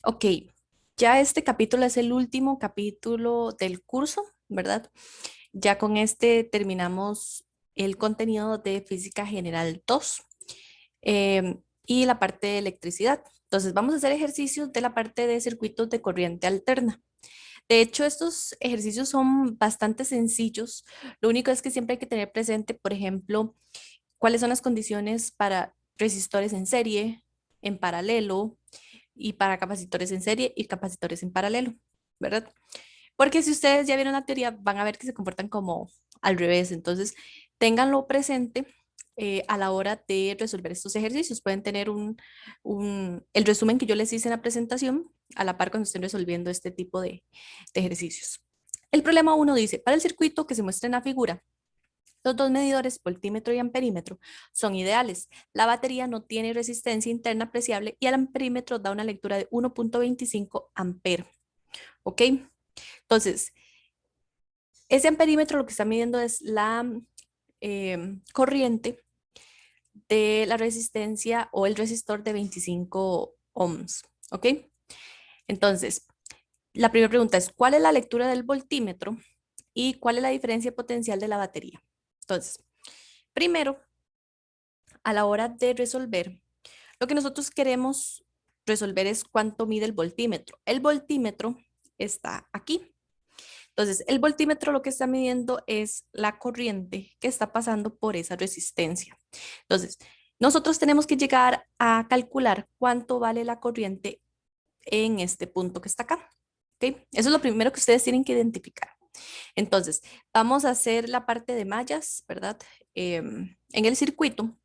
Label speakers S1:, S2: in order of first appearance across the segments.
S1: Ok, ya este capítulo es el último capítulo del curso, ¿verdad? Ya con este terminamos el contenido de Física General 2 y la parte de electricidad. Entonces vamos a hacer ejercicios de la parte de circuitos de corriente alterna. De hecho, estos ejercicios son bastante sencillos. Lo único es que siempre hay que tener presente, por ejemplo, cuáles son las condiciones para resistores en serie, en paralelo y para capacitores en serie y capacitores en paralelo, ¿verdad? Porque si ustedes ya vieron la teoría, van a ver que se comportan como al revés. Entonces, ténganlo presente a la hora de resolver estos ejercicios. Pueden tener el resumen que yo les hice en la presentación a la par cuando estén resolviendo este tipo de ejercicios. El problema uno dice, para el circuito que se muestra en la figura, los dos medidores, voltímetro y amperímetro, son ideales. La batería no tiene resistencia interna apreciable y el amperímetro da una lectura de 1.25 amper. ¿Ok? Entonces, ese amperímetro lo que está midiendo es la corriente de la resistencia o el resistor de 25 ohms. ¿Ok? Entonces, la primera pregunta es, ¿cuál es la lectura del voltímetro y cuál es la diferencia potencial de la batería? Entonces, primero, a la hora de resolver, lo que nosotros queremos resolver es cuánto mide el voltímetro. El voltímetro está aquí. Entonces, el voltímetro lo que está midiendo es la corriente que está pasando por esa resistencia. Entonces, nosotros tenemos que llegar a calcular cuánto vale la corriente en este punto que está acá. ¿Ok? Eso es lo primero que ustedes tienen que identificar. Entonces, vamos a hacer la parte de mallas, ¿verdad? En el circuito.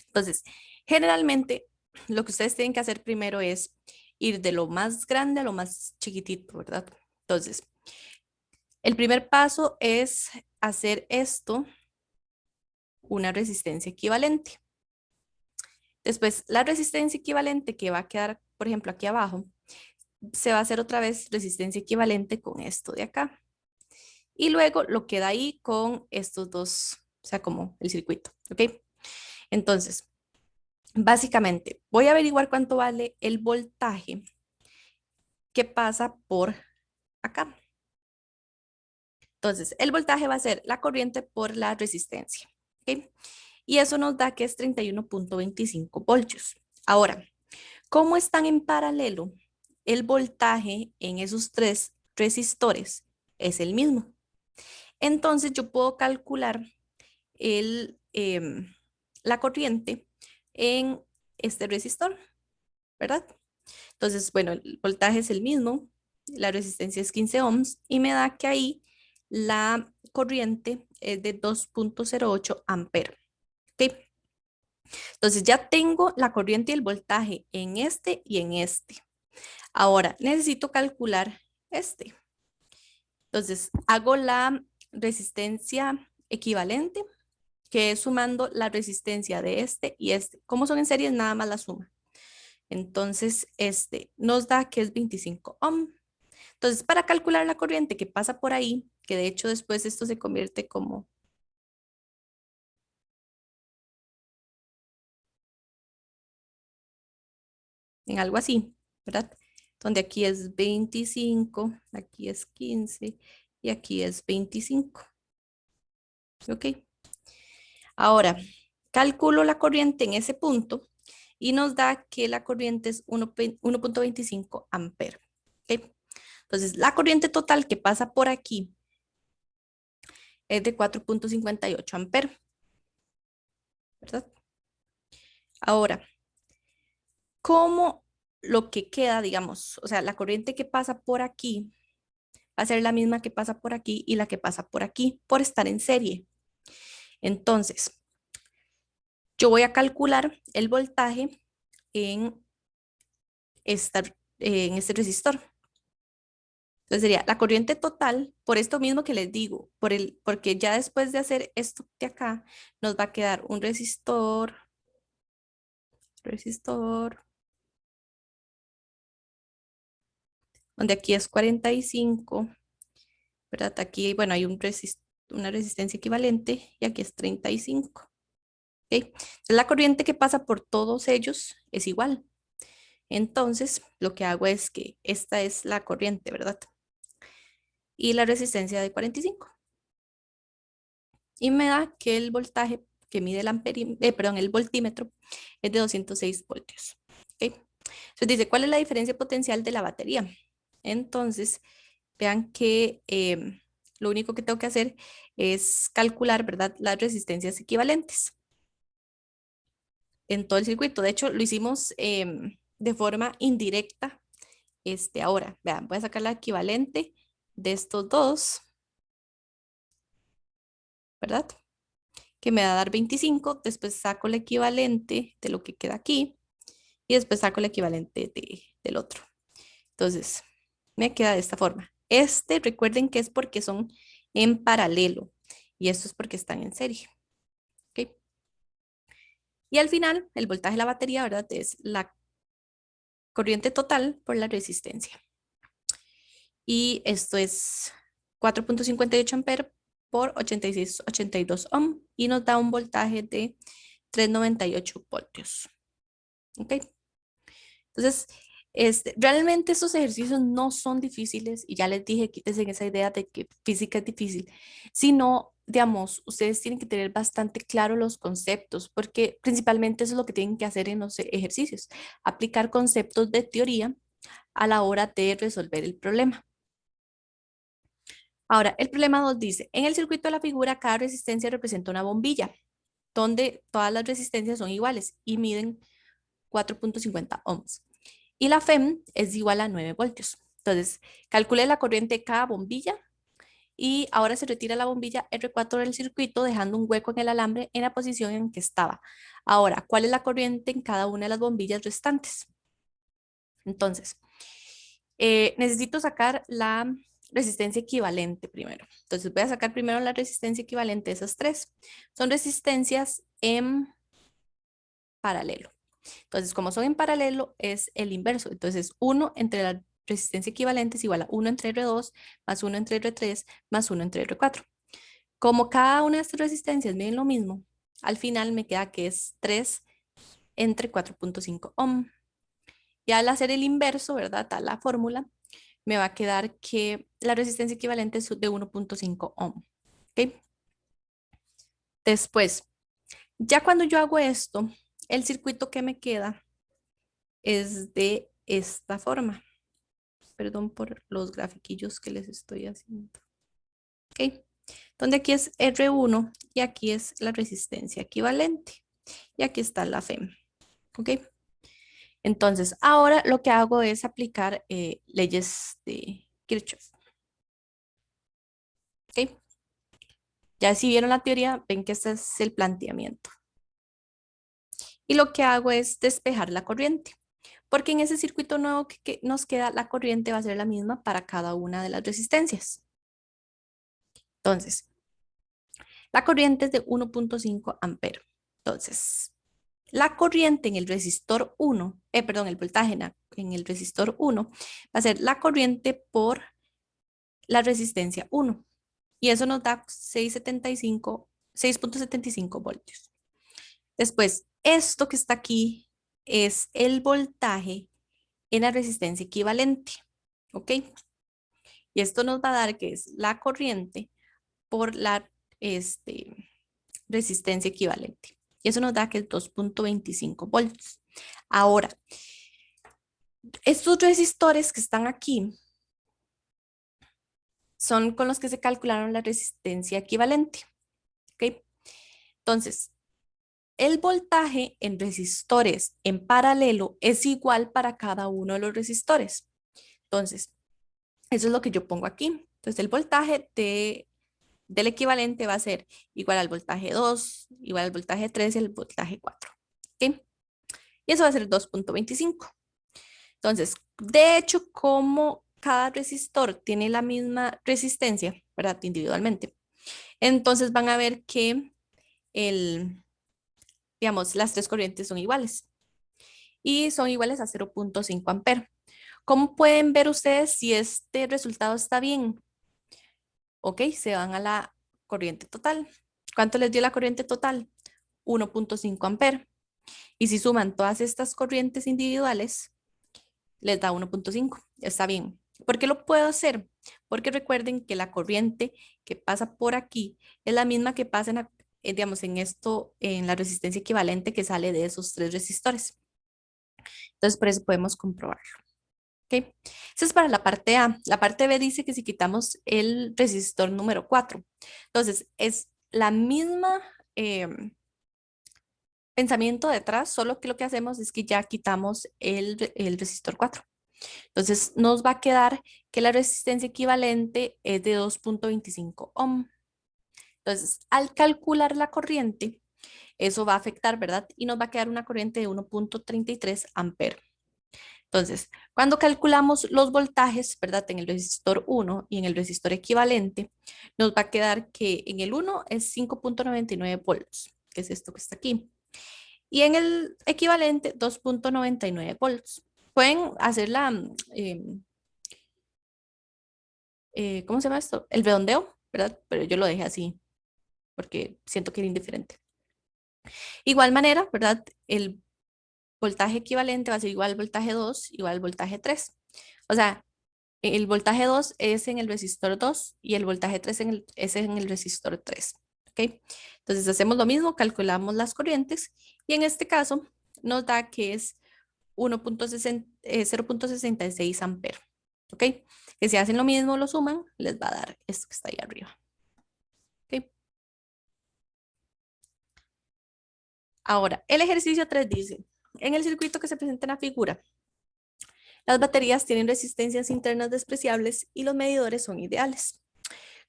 S1: Entonces, generalmente lo que ustedes tienen que hacer primero es ir de lo más grande a lo más chiquitito, ¿verdad? Entonces, el primer paso es hacer esto una resistencia equivalente. Después, la resistencia equivalente que va a quedar, por ejemplo, aquí abajo, se va a hacer otra vez resistencia equivalente con esto de acá. Y luego lo queda ahí con estos dos, o sea, como el circuito, ¿ok? Entonces, básicamente, voy a averiguar cuánto vale el voltaje que pasa por acá. Entonces, el voltaje va a ser la corriente por la resistencia, ¿ok? Y eso nos da que es 31.25 voltios. Ahora, ¿cómo están en paralelo? El voltaje en esos tres resistores es el mismo. Entonces, yo puedo calcular el, la corriente en este resistor, ¿verdad? Entonces, bueno, el voltaje es el mismo, la resistencia es 15 ohms y me da que ahí la corriente es de 2.08 amperes. ¿Ok? Entonces ya tengo la corriente y el voltaje en este y en este. Ahora necesito calcular este. Entonces hago la resistencia equivalente, que es sumando la resistencia de este y este. Como son en series, nada más la suma. Entonces, este nos da que es 25 ohm. Entonces, para calcular la corriente que pasa por ahí, que de hecho después esto se convierte como en algo así, ¿verdad? Donde aquí es 25, aquí es 15 y aquí es 25. ¿Ok? Ahora, calculo la corriente en ese punto y nos da que la corriente es 1.25 amperes. ¿Ok? Entonces, la corriente total que pasa por aquí es de 4.58 amperes, ¿verdad? Ahora, ¿cómo lo que queda, digamos, o sea, la corriente que pasa por aquí va a ser la misma que pasa por aquí y la que pasa por aquí por estar en serie? Entonces, yo voy a calcular el voltaje en, esta, en este resistor. Entonces sería la corriente total, por esto mismo que les digo, porque ya después de hacer esto de acá, nos va a quedar un resistor, donde aquí es 45, ¿verdad? Aquí, bueno, hay una resistencia equivalente y aquí es 35. ¿Ok? Entonces la corriente que pasa por todos ellos es igual. Entonces, lo que hago es que esta es la corriente, ¿verdad? Y la resistencia de 45. Y me da que el voltaje que mide el voltímetro es de 206 voltios. ¿Ok? Entonces dice, ¿cuál es la diferencia potencial de la batería? Entonces, vean que lo único que tengo que hacer es calcular, ¿verdad?, las resistencias equivalentes en todo el circuito. De hecho, lo hicimos de forma indirecta. Ahora, vean, voy a sacar la equivalente de estos dos, ¿verdad? Que me va a dar 25. Después saco el equivalente de lo que queda aquí y después saco el equivalente del otro. Entonces, me queda de esta forma. Recuerden que es porque son en paralelo y esto es porque están en serie. ¿Ok? Y al final, el voltaje de la batería, ¿verdad? Es la corriente total por la resistencia. Y esto es 4,58 amperes por 86,82 ohm y nos da un voltaje de 398 voltios. ¿Ok? Entonces, realmente estos ejercicios no son difíciles y ya les dije, quítense esa idea de que física es difícil, sino, digamos, ustedes tienen que tener bastante claro los conceptos, porque principalmente eso es lo que tienen que hacer en los ejercicios, aplicar conceptos de teoría a la hora de resolver el problema. Ahora, el problema 2 dice, en el circuito de la figura, cada resistencia representa una bombilla, donde todas las resistencias son iguales y miden 4,50 ohms. Y la FEM es igual a 9 voltios. Entonces, calcule la corriente de cada bombilla y ahora se retira la bombilla R4 del circuito dejando un hueco en el alambre en la posición en que estaba. Ahora, ¿cuál es la corriente en cada una de las bombillas restantes? Entonces, necesito sacar la resistencia equivalente primero. Entonces, voy a sacar primero la resistencia equivalente de esas tres. Son resistencias en paralelo. Entonces, como son en paralelo, es el inverso. Entonces, 1 entre la resistencia equivalente es igual a 1 entre R2 más 1 entre R3 más 1 entre R4. Como cada una de estas resistencias miden lo mismo, al final me queda que es 3 entre 4,5 ohm. Y al hacer el inverso, ¿verdad? A la fórmula, me va a quedar que la resistencia equivalente es de 1,5 ohm. ¿Ok? Después, ya cuando yo hago esto, el circuito que me queda es de esta forma. Perdón por los grafiquillos que les estoy haciendo. Ok, donde aquí es R1 y aquí es la resistencia equivalente. Y aquí está la FEM. Ok, entonces ahora lo que hago es aplicar leyes de Kirchhoff. Ok, ya si vieron la teoría, ven que este es el planteamiento. Y lo que hago es despejar la corriente. Porque en ese circuito nuevo que nos queda, la corriente va a ser la misma para cada una de las resistencias. Entonces, la corriente es de 1,5 amperes. Entonces, la corriente en el resistor 1, perdón, el voltaje en el resistor 1 va a ser la corriente por la resistencia 1. Y eso nos da 6,75 voltios. Después, esto que está aquí es el voltaje en la resistencia equivalente. ¿Ok? Y esto nos va a dar que es la corriente por la resistencia equivalente. Y eso nos da que es 2,25 voltios. Ahora, estos resistores que están aquí son con los que se calcularon la resistencia equivalente. ¿Ok? Entonces, el voltaje en resistores en paralelo es igual para cada uno de los resistores. Entonces, eso es lo que yo pongo aquí. Entonces, el voltaje del equivalente va a ser igual al voltaje 2, igual al voltaje 3 y al voltaje 4. ¿Ok? Y eso va a ser 2,25. Entonces, de hecho, como cada resistor tiene la misma resistencia, ¿verdad? Individualmente. Entonces van a ver que digamos, las tres corrientes son iguales y son iguales a 0,5 amperes. ¿Cómo pueden ver ustedes si este resultado está bien? Ok, se van a la corriente total. ¿Cuánto les dio la corriente total? 1,5 amperes. Y si suman todas estas corrientes individuales, les da 1.5. Está bien. ¿Por qué lo puedo hacer? Porque recuerden que la corriente que pasa por aquí es la misma que pasa digamos, en esto, en la resistencia equivalente que sale de esos tres resistores. Entonces, por eso podemos comprobarlo. ¿Ok? Eso es para la parte A. La parte B dice que si quitamos el resistor número 4. Entonces, es la misma pensamiento detrás, solo que lo que hacemos es que ya quitamos el resistor 4. Entonces, nos va a quedar que la resistencia equivalente es de 2.25 ohm. Entonces, al calcular la corriente, eso va a afectar, ¿verdad? Y nos va a quedar una corriente de 1.33 amperes. Entonces, cuando calculamos los voltajes, ¿verdad? En el resistor 1 y en el resistor equivalente, nos va a quedar que en el 1 es 5.99 volts, que es esto que está aquí. Y en el equivalente, 2.99 volts. Pueden hacer ¿cómo se llama esto? El redondeo, ¿verdad? Pero yo lo dejé así porque siento que era indiferente. Igual manera, ¿verdad? El voltaje equivalente va a ser igual al voltaje 2, igual al voltaje 3. O sea, el voltaje 2 es en el resistor 2 y el voltaje 3 es en el resistor 3. ¿Ok? Entonces hacemos lo mismo, calculamos las corrientes y en este caso nos da que es 0.66 amperes. ¿Ok? Que si hacen lo mismo, lo suman, les va a dar esto que está ahí arriba. ¿Ok? Ahora, el ejercicio 3 dice, en el circuito que se presenta en la figura, las baterías tienen resistencias internas despreciables y los medidores son ideales.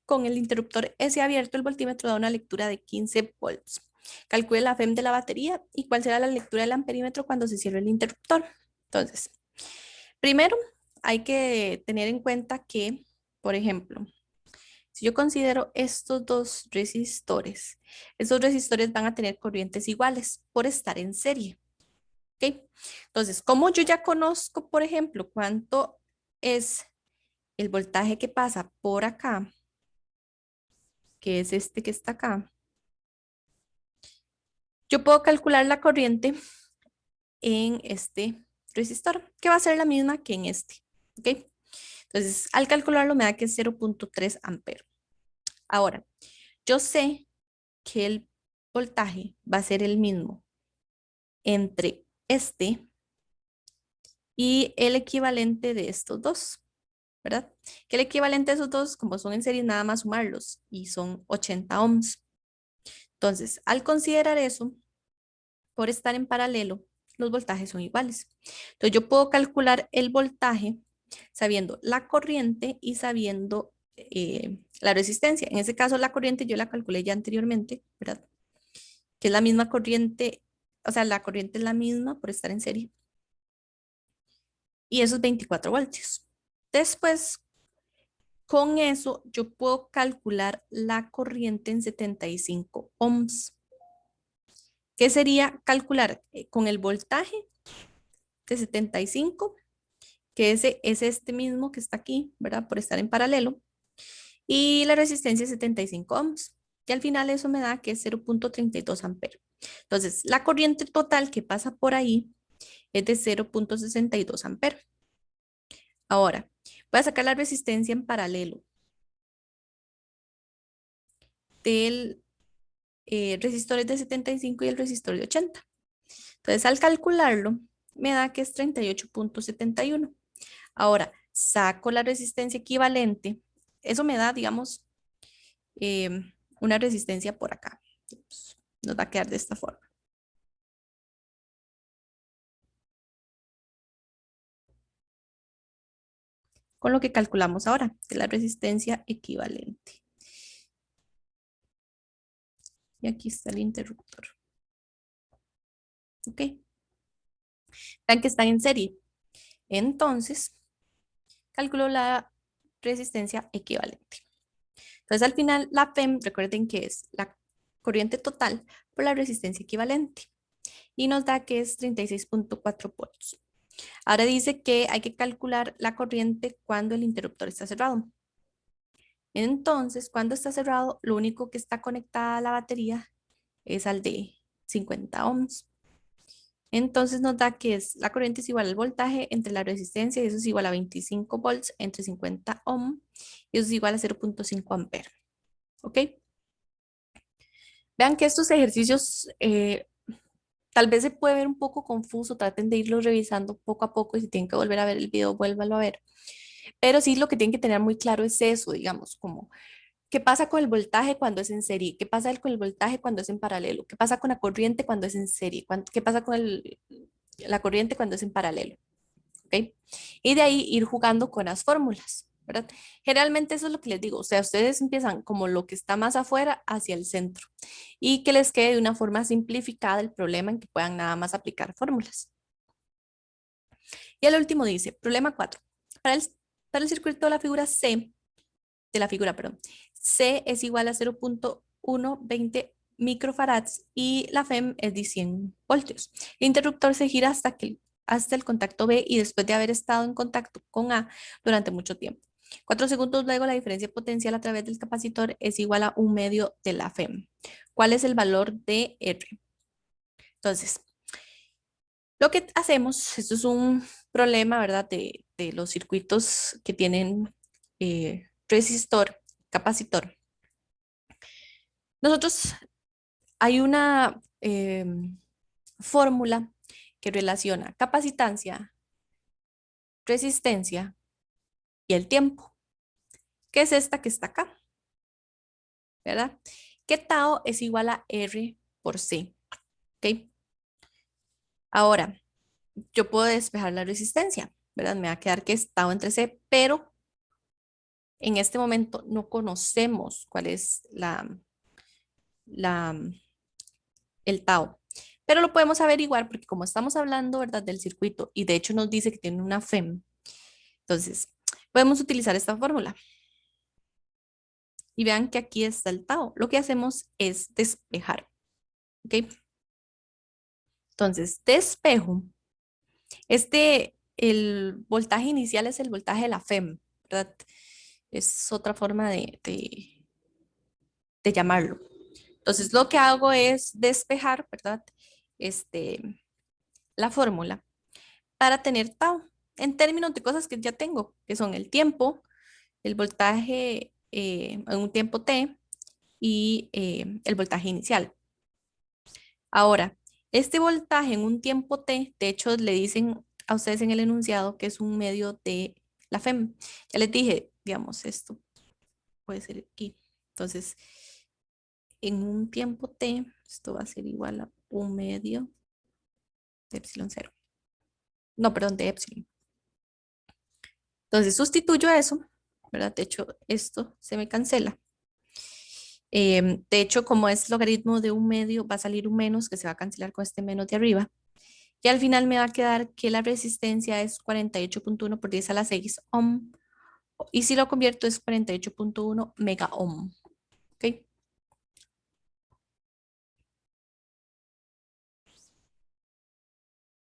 S1: Con el interruptor S abierto, el voltímetro da una lectura de 15 volts. Calcule la FEM de la batería y cuál será la lectura del amperímetro cuando se cierre el interruptor. Entonces, primero hay que tener en cuenta que, por ejemplo, si yo considero estos dos resistores, estos resistores van a tener corrientes iguales por estar en serie. ¿Ok? Entonces, como yo ya conozco, por ejemplo, cuánto es el voltaje que pasa por acá, que es este que está acá, yo puedo calcular la corriente en este resistor, que va a ser la misma que en este. ¿Ok? Entonces, al calcularlo me da que es 0.3 amperes. Ahora, yo sé que el voltaje va a ser el mismo entre este y el equivalente de estos dos, ¿verdad? Que el equivalente de esos dos, como son en serie, nada más sumarlos y son 80 ohms. Entonces, al considerar eso, por estar en paralelo, los voltajes son iguales. Entonces, yo puedo calcular el voltaje sabiendo la corriente y sabiendo la resistencia. En ese caso, la corriente yo la calculé ya anteriormente, ¿verdad? Que es la misma corriente, o sea, la corriente es la misma por estar en serie. Y eso es 24 voltios. Después, con eso, yo puedo calcular la corriente en 75 ohms. ¿Qué sería calcular con el voltaje de 75, que ese es este mismo que está aquí, ¿verdad? Por estar en paralelo. Y la resistencia es 75 ohms. Y al final eso me da que es 0.32 amperes. Entonces, la corriente total que pasa por ahí es de 0.62 amperes. Ahora, voy a sacar la resistencia en paralelo del resistor de 75 y el resistor de 80. Entonces, al calcularlo, me da que es 38.71. Ahora, saco la resistencia equivalente. Eso me da, digamos, una resistencia por acá. Nos va a quedar de esta forma. Con lo que calculamos ahora, de la resistencia equivalente. Y aquí está el interruptor. ¿Ok? Vean que están en serie. Entonces, calculo la resistencia equivalente. Entonces, al final, la FEM, recuerden que es la corriente total por la resistencia equivalente. Y nos da que es 36.4 volts. Ahora dice que hay que calcular la corriente cuando el interruptor está cerrado. Entonces, cuando está cerrado, lo único que está conectada a la batería es al de 50 ohms. Entonces nos da que es, la corriente es igual al voltaje entre la resistencia y eso es igual a 25 volts entre 50 ohm y eso es igual a 0,5 ampere. ¿Ok? Vean que estos ejercicios tal vez se puede ver un poco confuso, traten de irlos revisando poco a poco y si tienen que volver a ver el video, vuélvalo a ver. Pero sí lo que tienen que tener muy claro es eso, digamos, como qué pasa con el voltaje cuando es en serie, qué pasa con el voltaje cuando es en paralelo, qué pasa con la corriente cuando es en serie, qué pasa con la corriente cuando es en paralelo. ¿Ok? Y de ahí ir jugando con las fórmulas, ¿verdad? Generalmente eso es lo que les digo, o sea, ustedes empiezan como lo que está más afuera hacia el centro y que les quede de una forma simplificada el problema en que puedan nada más aplicar fórmulas. Y el último dice, problema 4. Para el circuito de la figura C, perdón, C es igual a 0,120 microfarads y la FEM es de 100 voltios. El interruptor se gira hasta el contacto B y después de haber estado en contacto con A durante mucho tiempo. 4 segundos luego, la diferencia potencial a través del capacitor es igual a 1/2 de la FEM. ¿Cuál es el valor de R? Entonces, lo que hacemos, esto es un problema, ¿verdad? De los circuitos que tienen resistor, capacitor. Nosotros hay una fórmula que relaciona capacitancia, resistencia y el tiempo, que es esta que está acá, ¿verdad? Que tau es igual a R por C, ¿ok? Ahora, yo puedo despejar la resistencia, ¿verdad? Me va a quedar que es tau entre C, pero en este momento no conocemos cuál es la, el tau. Pero lo podemos averiguar porque como estamos hablando, ¿verdad? Del circuito y de hecho nos dice que tiene una FEM. Entonces, podemos utilizar esta fórmula. Y vean que aquí está el tau. Lo que hacemos es despejar. ¿Ok? Entonces, despejo. El voltaje inicial es el voltaje de la FEM, ¿verdad? Es otra forma de llamarlo. Entonces, lo que hago es despejar, ¿verdad? Este, la fórmula para tener tau en términos de cosas que ya tengo, que son el tiempo, el voltaje en un tiempo t y el voltaje inicial. Ahora, este voltaje en un tiempo t, de hecho le dicen a ustedes en el enunciado que es un medio de la FEM. Ya les dije, digamos, esto puede ser aquí. Entonces, en un tiempo t, esto va a ser igual a un medio de epsilon cero. No, perdón, de epsilon. Entonces, sustituyo eso, ¿verdad? De hecho, esto se me cancela. De hecho, como es logaritmo de un medio, va a salir un menos que se va a cancelar con este menos de arriba. Y al final me va a quedar que la resistencia es 48,1 por 10 a la 6 ohm. Y si lo convierto es 48,1 mega ohm. ¿Ok?